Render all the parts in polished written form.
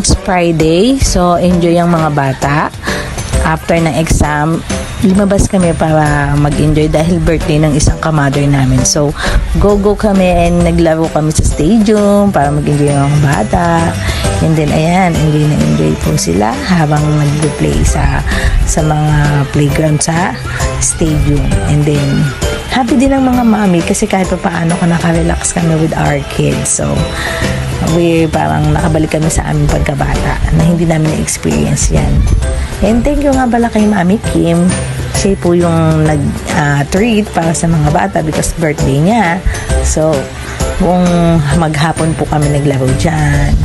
It's Friday, so enjoy ang mga bata. After ng exam, lumabas kami para mag-enjoy dahil birthday ng isang kamather namin. So, go kami and naglaro kami sa stadium para mag-enjoy ang mga bata. And then, ayan, enjoy po sila habang nag-play sa mga playground sa stadium. And then, happy din ang mga mami kasi kahit pa paano naka-relax kami with our kids. So, parang nakabalik kami sa aming pagkabata na hindi namin na-experience yan. And thank you nga pala kay Mami Kim. Siya po yung nag-treat para sa mga bata because birthday niya. So, kung maghapon po kami naglaro dyan.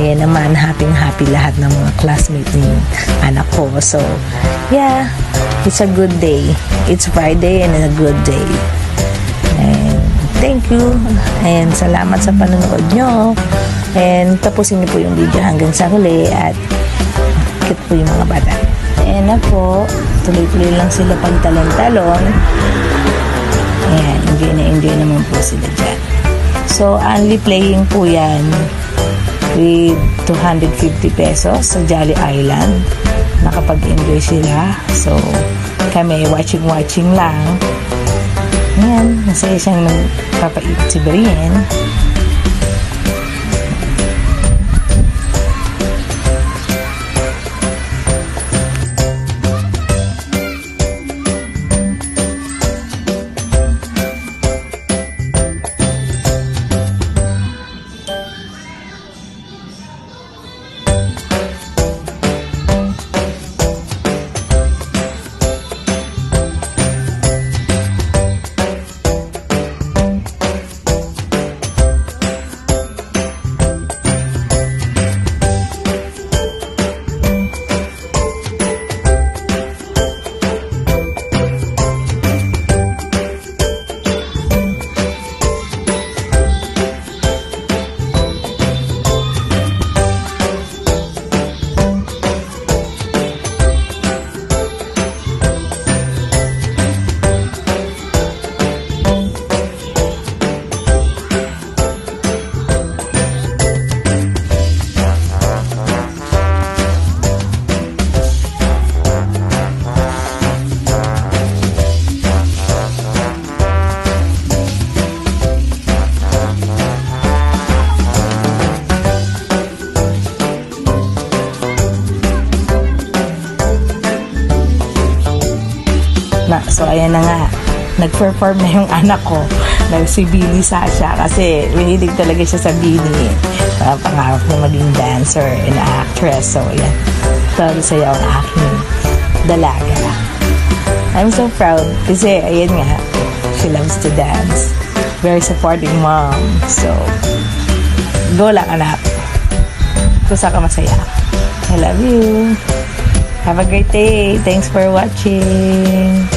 Ayan naman, happy lahat ng mga classmates ni anak ko. So, yeah, it's a good day. It's Friday and a good day. And thank you. And salamat sa panonood nyo. And tapusin nyo po yung video hanggang sa huli at kit po yung mga bata. Ayan na po. Tuloy-tuloy lang sila pagtalon-talon. Ayan, enjoy naman po sila dyan. So, only playing po yan with 250 pesos sa Jolly Island. Nakapag-enjoy sila. So, kami watching lang. Ayan, masaya siyang nagpapait si Brian. So, ayan na nga. Nag-perform na yung anak ko. Si Billy Sasha. Kasi mahilig talaga siya sa Billy. Pangarap na maging dancer and actress. So, ayan. Todo sa'yo ang aking dalaga. I'm so proud. Kasi, ayan nga. She loves to dance. Very supporting mom. So, go lang anak. Kusa ka masaya. I love you. Have a great day. Thanks for watching.